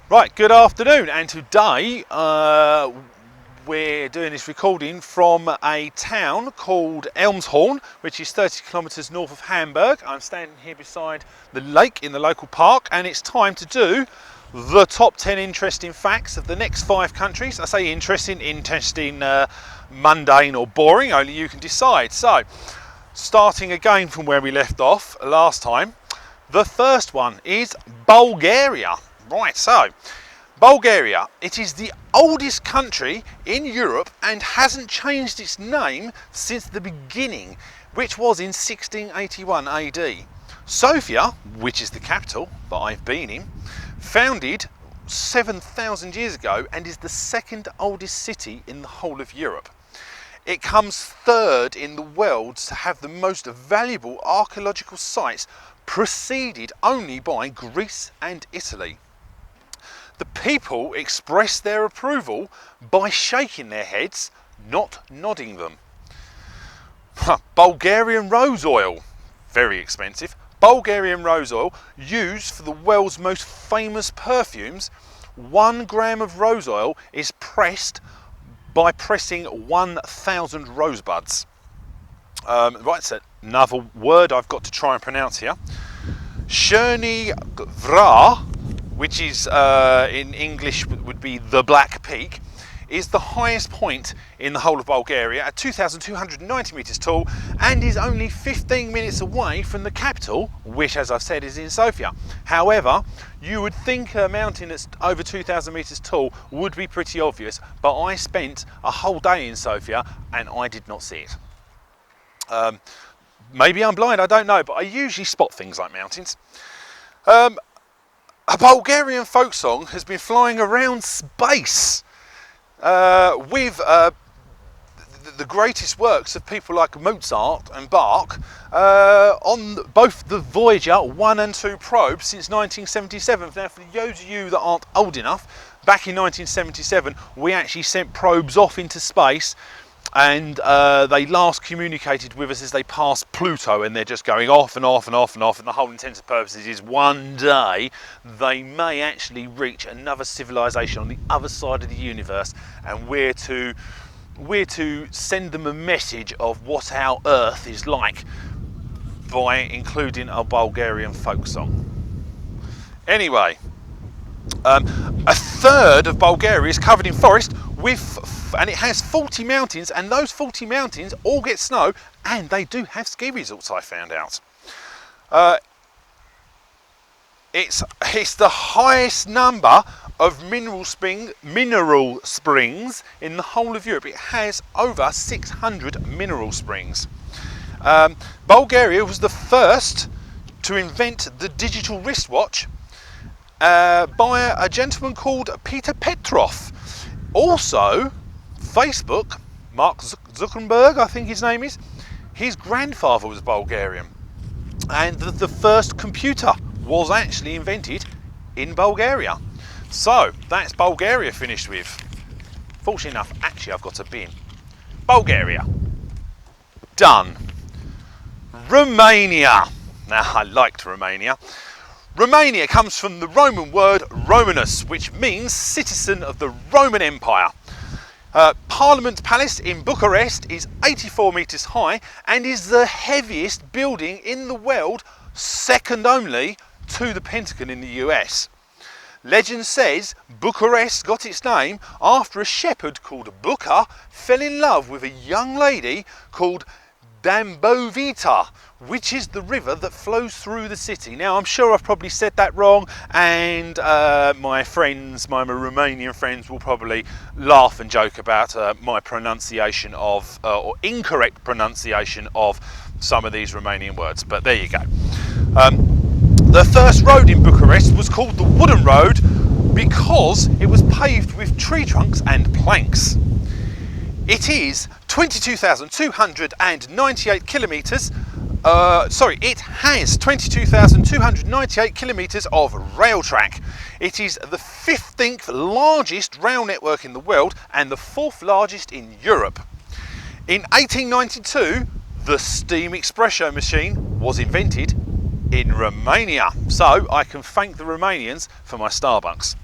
Right, good afternoon, and today we're doing this recording from a town called Elmshorn, which is 30 kilometres north of Hamburg. I'm standing here beside the lake in the local park, and it's time to do the top 10 interesting facts of the next 5 countries. I say interesting, mundane or boring, only you can decide. So, starting again from where we left off last time, the first one is Bulgaria. Right, so Bulgaria, it is the oldest country in Europe and hasn't changed its name since the beginning, which was in 1681 AD. Sofia, which is the capital that I've been in, founded 7,000 years ago and is the second oldest city in the whole of Europe. It comes third in the world to have the most valuable archaeological sites, preceded only by Greece and Italy. The people express their approval by shaking their heads, not nodding them. Bulgarian rose oil, very expensive. Bulgarian rose oil, used for the world's most famous perfumes. 1 gram of rose oil is pressed by pressing 1,000 rosebuds. Right, so another word I've got to try and pronounce here. Cherny Vra, which is in English would be the Black Peak, is the highest point in the whole of Bulgaria at 2,290 metres tall and is only 15 minutes away from the capital, which, as I've said, is in Sofia. However, you would think a mountain that's over 2,000 metres tall would be pretty obvious, but I spent a whole day in Sofia and I did not see it. Maybe I'm blind, I don't know, but I usually spot things like mountains. A Bulgarian folk song has been flying around space with the greatest works of people like Mozart and Bach on both the Voyager 1 and 2 probes since 1977. Now, for those of you that aren't old enough, back in 1977 we actually sent probes off into space, and they last communicated with us as they passed Pluto, and they're just going off and off and off and off, and the whole intent and purposes is one day they may actually reach another civilization on the other side of the universe, and we're to send them a message of what our Earth is like by including a Bulgarian folk song. Anyway, a third of Bulgaria is covered in forest and it has 40 mountains, and those 40 mountains all get snow, and they do have ski resorts, I found out. It's the highest number of mineral springs in the whole of Europe. It has over 600 mineral springs. Bulgaria was the first to invent the digital wristwatch by a gentleman called Peter Petrov. Also, Facebook, Mark Zuckerberg, I think his name is, his grandfather was Bulgarian, and the first computer was actually invented in Bulgaria. So that's Bulgaria finished with. Fortunately enough, actually I've got a bin. Bulgaria. Done. Romania. Now, I liked Romania. Romania comes from the Roman word Romanus, which means citizen of the Roman Empire. Parliament Palace in Bucharest is 84 metres high and is the heaviest building in the world, second only to the Pentagon in the US. Legend says Bucharest got its name after a shepherd called Buca fell in love with a young lady called Dambovita, which is the river that flows through the city. Now, I'm sure I've probably said that wrong, and my Romanian friends will probably laugh and joke about my pronunciation of, or incorrect pronunciation of some of these Romanian words, but there you go. The first road in Bucharest was called the Wooden Road because it was paved with tree trunks and planks. It is 22,298 kilometres. It has 22,298 kilometres of rail track. It is the 15th largest rail network in the world and the 4th largest in Europe. In 1892, the steam espresso machine was invented in Romania. So I can thank the Romanians for my Starbucks.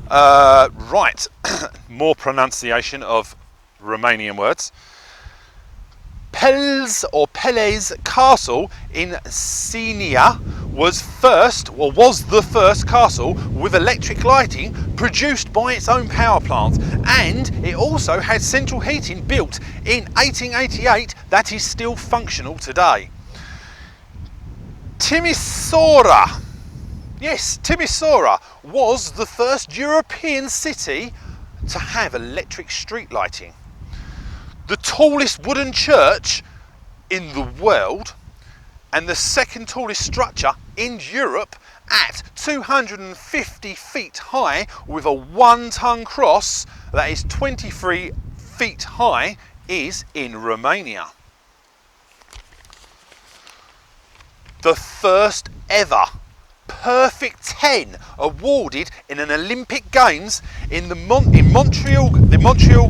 Right, more pronunciation of Romanian words. Pels or Peles Castle in Senia was the first castle with electric lighting produced by its own power plant, and it also had central heating built in 1888 that is still functional today. Timisoara. Yes, Timisoara was the first European city to have electric street lighting. The tallest wooden church in the world and the second tallest structure in Europe at 250 feet high with a 1-ton cross that is 23 feet high is in Romania. The first ever perfect 10 awarded in an Olympic Games in Montreal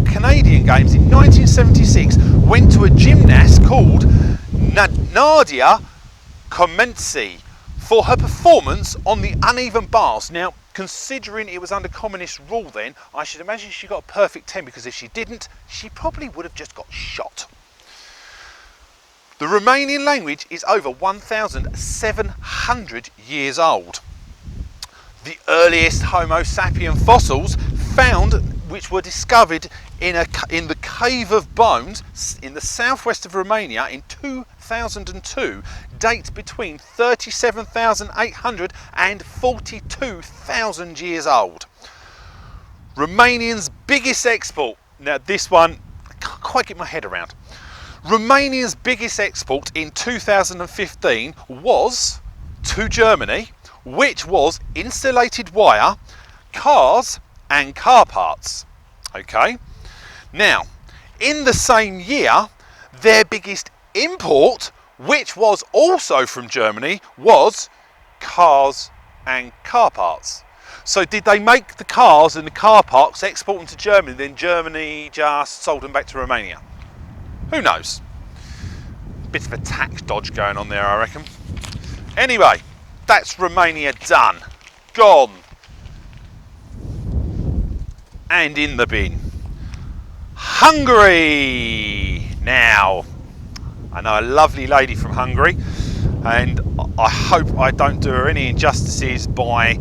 Canadian Games in 1976 went to a gymnast called Nadia Comenci for her performance on the uneven bars. Now, considering it was under communist rule then, I should imagine she got a perfect 10, because if she didn't, she probably would have just got shot. The Romanian language is over 1,700 years old. The earliest Homo sapien fossils found, which were discovered in the Cave of Bones in the southwest of Romania in 2002, date between 37,800 and 42,000 years old. Romania's biggest export. Now this one, I can't quite get my head around. Romania's biggest export in 2015 was to Germany, which was insulated wire, cars and car parts. Okay. Now, in the same year, their biggest import, which was also from Germany, was cars and car parts. So did they make the cars and the car parts, export them to Germany, then Germany just sold them back to Romania? Who knows? Bit of a tax dodge going on there, I reckon. Anyway, that's Romania done. Gone. And in the bin. Hungary! Now, I know a lovely lady from Hungary, and I hope I don't do her any injustices by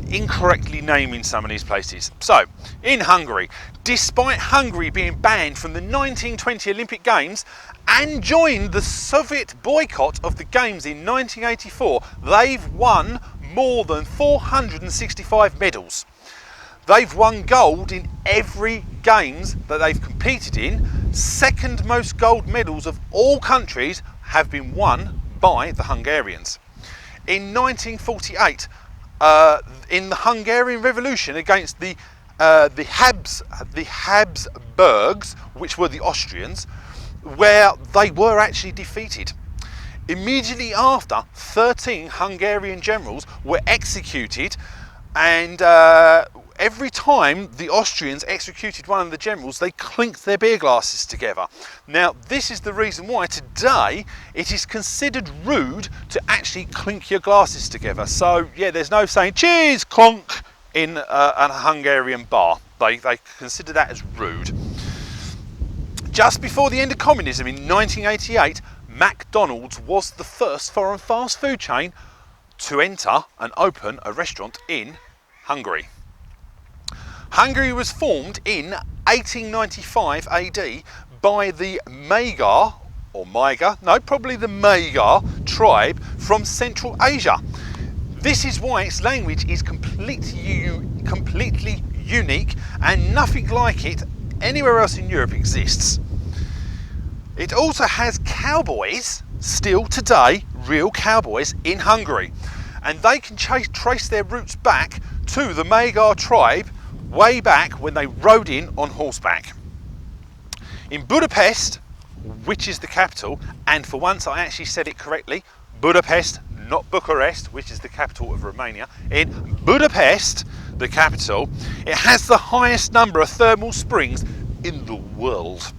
incorrectly naming some of these places. So, in Hungary, despite Hungary being banned from the 1920 Olympic Games and joined the Soviet boycott of the Games in 1984, they've won more than 465 medals. They've won gold in every Games that they've competed in. Second most gold medals of all countries have been won by the Hungarians. In 1948, in the Hungarian Revolution against the Habsburgs, which were the Austrians, where they were actually defeated. Immediately after, 13 Hungarian generals were executed, and every time the Austrians executed one of the generals, they clinked their beer glasses together. Now, this is the reason why today it is considered rude to actually clink your glasses together. So, yeah, there's no saying cheers, clonk in a Hungarian bar. They consider that as rude. Just before the end of communism in 1988, McDonald's was the first foreign fast food chain to enter and open a restaurant in Hungary. Hungary was formed in 1895 AD by the Magyar tribe from Central Asia. This is why its language is completely unique, and nothing like it anywhere else in Europe exists. It also has cowboys, still today, real cowboys in Hungary, and they can trace their roots back to the Magyar tribe way back when they rode in on horseback. In Budapest, which is the capital, and for once I actually said it correctly, Budapest, not Bucharest, which is the capital of Romania. In Budapest, the capital, it has the highest number of thermal springs in the world.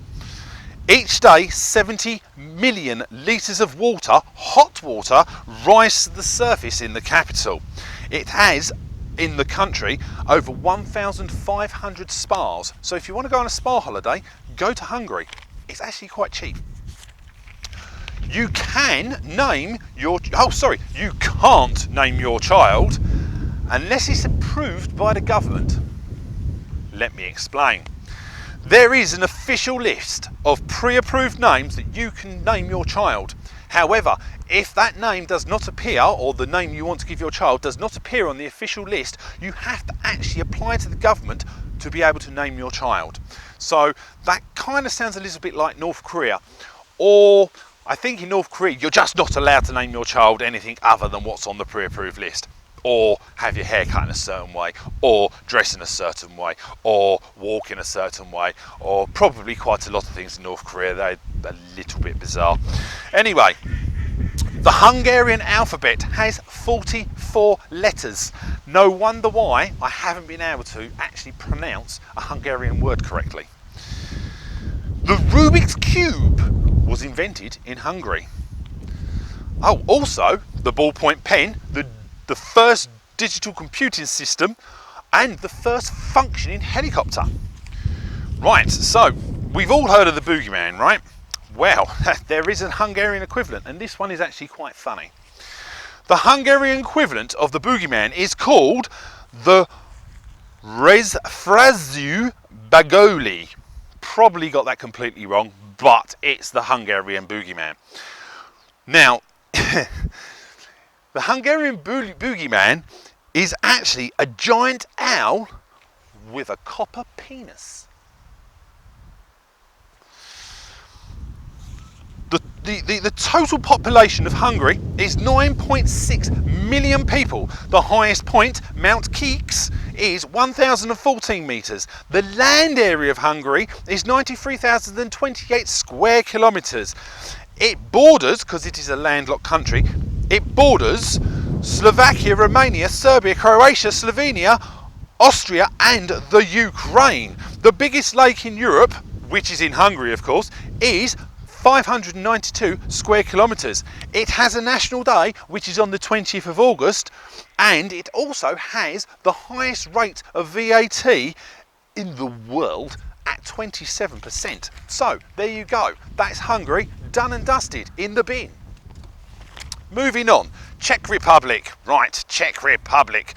Each day, 70 million litres of water, hot water, rise to the surface in the capital. It has in the country, over 1,500 spas. So if you want to go on a spa holiday, go to Hungary. It's actually quite cheap. You can name your, you can't name your child unless it's approved by the government. Let me explain. There is an official list of pre-approved names that you can name your child. However, if that name does not appear, or the name you want to give your child does not appear on the official list, you have to actually apply to the government to be able to name your child. So that kind of sounds a little bit like North Korea. Or I think in North Korea, you're just not allowed to name your child anything other than what's on the pre-approved list. Or have your hair cut in a certain way, or dress in a certain way, or walk in a certain way, or probably quite a lot of things in North Korea. They're a little bit bizarre. Anyway, the Hungarian alphabet has 44 letters. No wonder why I haven't been able to actually pronounce a Hungarian word correctly. The Rubik's Cube was invented in Hungary. Oh, also the ballpoint pen, the first digital computing system, and the first functioning helicopter. Right, so we've all heard of the boogeyman, right? Well, there is a Hungarian equivalent, and this one is actually quite funny. The Hungarian equivalent of the boogeyman is called the Rezfraző Bagoli. Probably got that completely wrong, but it's the Hungarian boogeyman. Now, the Hungarian boogeyman is actually a giant owl with a copper penis. The total population of Hungary is 9.6 million people. The highest point, Mount Keeks, is 1,014 metres. The land area of Hungary is 93,028 square kilometres. It borders, because it is a landlocked country, it borders Slovakia, Romania, Serbia, Croatia, Slovenia, Austria and the Ukraine. The biggest lake in Europe, which is in Hungary of course, is 592 square kilometres. It has a national day which is on the 20th of August, and it also has the highest rate of VAT in the world at 27%. So there you go, that's Hungary done and dusted, in the bin. Moving on, Czech Republic. Right, Czech Republic.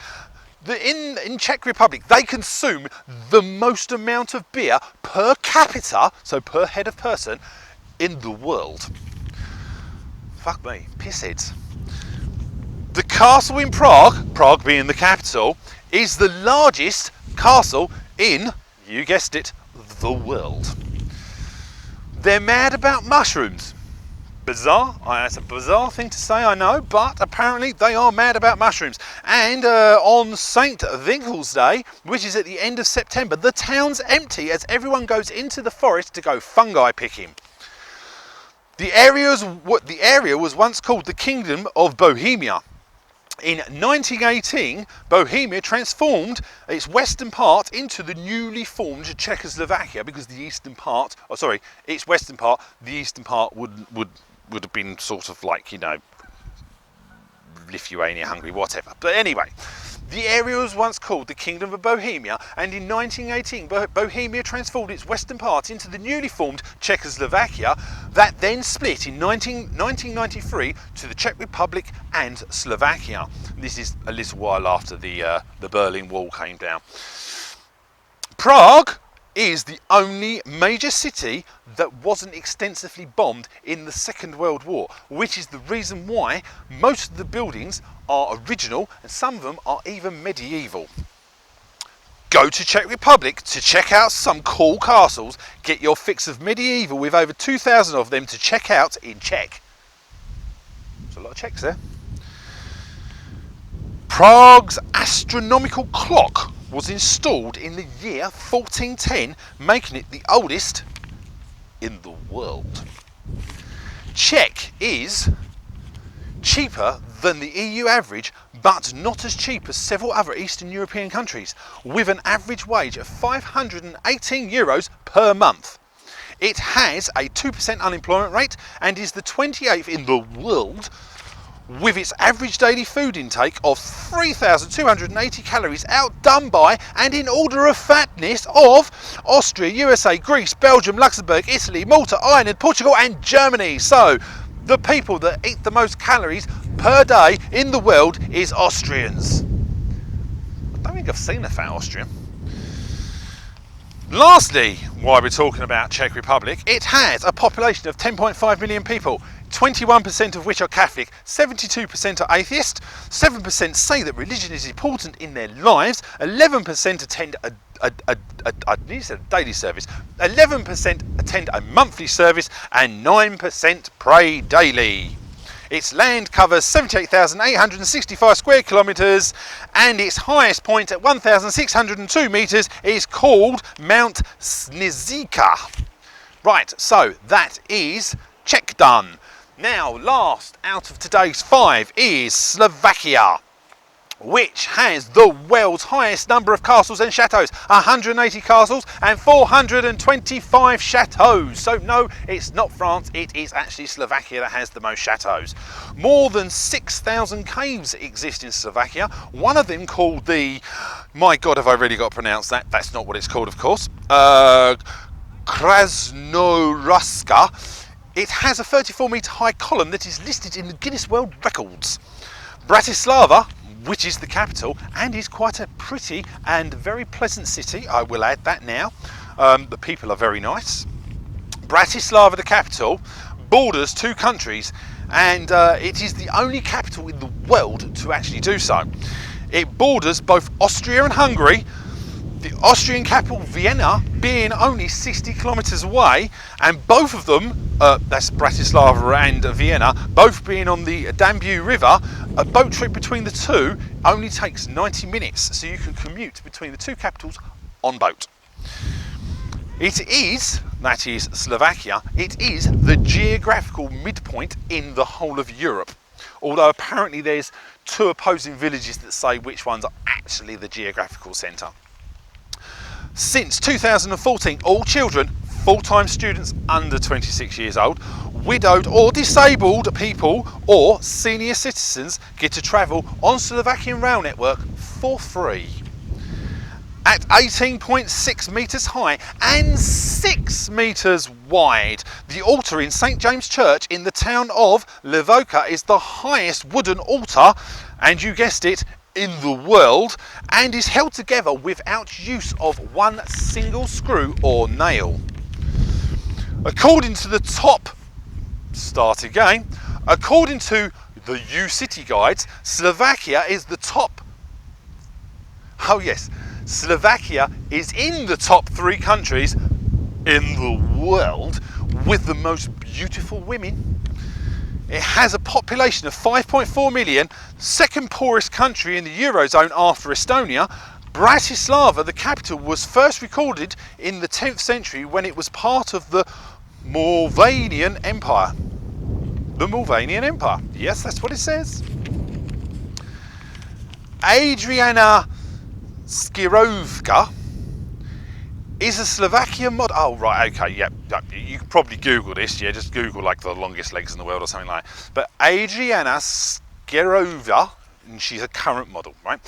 In Czech Republic, they consume the most amount of beer per capita, so per head of person, in the world. Fuck me, pissheads. The castle in Prague, Prague being the capital, is the largest castle in, you guessed it, the world. They're mad about mushrooms. Bizarre, it's a bizarre thing to say, I know, but apparently they are mad about mushrooms. And on St. Vincent's Day, which is at the end of September, the town's empty as everyone goes into the forest to go fungi picking. The area was once called the Kingdom of Bohemia. In 1918, Bohemia transformed its western part into the newly formed Czechoslovakia, because the eastern part, its western part, the eastern part would have been sort of like, you know, Lithuania, Hungary, whatever. But anyway, the area was once called the Kingdom of Bohemia, and in 1918 Bohemia transformed its western part into the newly formed Czechoslovakia, that then split in 1993 to the Czech Republic and Slovakia. This is a little while after the Berlin Wall came down. Prague is the only major city that wasn't extensively bombed in the Second World War, which is the reason why most of the buildings are original and some of them are even medieval. Go to Czech Republic to check out some cool castles. Get your fix of medieval with over 2,000 of them to check out in Czech. There's a lot of Czechs there. Prague's astronomical clock was installed in the year 1410, making it the oldest in the world. Czech is cheaper than the EU average, but not as cheap as several other Eastern European countries, with an average wage of 518 euros per month. It has a 2% unemployment rate and is the 28th in the world with its average daily food intake of 3,280 calories, outdone by and in order of fatness of Austria, USA, Greece, Belgium, Luxembourg, Italy, Malta, Ireland, Portugal and Germany. So the people that eat the most calories per day in the world is Austrians. I don't think I've seen a fat Austrian. Lastly, while we're talking about Czech Republic, it has a population of 10.5 million people, 21% of which are Catholic, 72% are atheist, 7% say that religion is important in their lives, 11% attend I need to say a daily service, 11% attend a monthly service, and 9% pray daily. Its land covers 78,865 square kilometres, and its highest point at 1,602 metres is called Mount Snizika. Right, so that is Czech done. Now, last out of today's 5 is Slovakia, which has the world's highest number of castles and chateaux, 180 castles and 425 chateaux. So no, it's not France, it is actually Slovakia that has the most chateaux. More than 6,000 caves exist in Slovakia, one of them called the, my God, have I really got to pronounce that? That's not what it's called, of course. Krasnojarska. It has a 34-metre high column that is listed in the Guinness World Records. Bratislava, which is the capital and is quite a pretty and very pleasant city, I will add that now. The people are very nice. Bratislava, the capital, borders 2 countries, and it is the only capital in the world to actually do so. It borders both Austria and Hungary, the Austrian capital Vienna being only 60 kilometres away, and both of them, that's Bratislava and Vienna, both being on the Danube River. A boat trip between the two only takes 90 minutes, so you can commute between the 2 capitals on boat. It is, that is Slovakia, it is the geographical midpoint in the whole of Europe. Although apparently there's 2 opposing villages that say which ones are actually the geographical centre. Since 2014, all children, full-time students under 26 years old, widowed or disabled people or senior citizens get to travel on Slovakian rail network for free. At 18.6 metres high and 6 metres wide, the altar in St James Church in the town of Levoka is the highest wooden altar, and you guessed it, in the world, and is held together without use of one single screw or nail. According to the top, according to the U-City guides, Slovakia is the top. Oh yes, Slovakia is in the top 3 countries in the world with the most beautiful women. It has a population of 5.4 million, second poorest country in the Eurozone after Estonia. Bratislava, the capital, was first recorded in the 10th century when it was part of the Moldanian Empire. The Moldanian Empire. Yes, that's what it says. Adriana Skirovka is a Slovakian model. Oh, right, okay, yeah. You can probably Google this, yeah, just Google like the longest legs in the world or something like that. But Adriana Skirova, and she's a current model, right,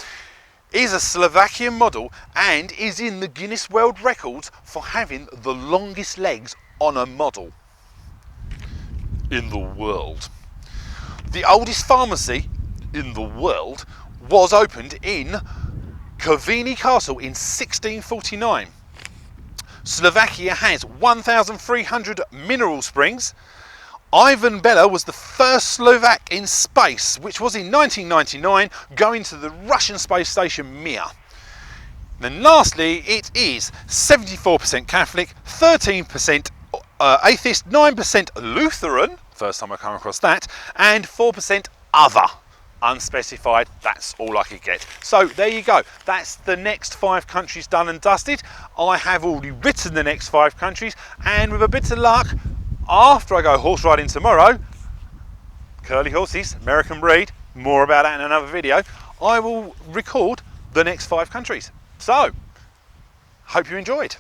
is a Slovakian model and is in the Guinness World Records for having the longest legs on a model in the world. The oldest pharmacy in the world was opened in Kovini Castle in 1649. Slovakia has 1,300 mineral springs. Ivan Bela was the first Slovak in space, which was in 1999, going to the Russian space station Mir. Then lastly, it is 74% Catholic, 13% atheist, 9% Lutheran, first time I come across that, and 4% other. Unspecified, that's all I could get. So there you go, that's the next 5 countries done and dusted. I have already written the next 5 countries, and with a bit of luck, after I go horse riding tomorrow, curly horses, American breed, more about that in another video, I will record the next 5 countries. So, hope you enjoyed.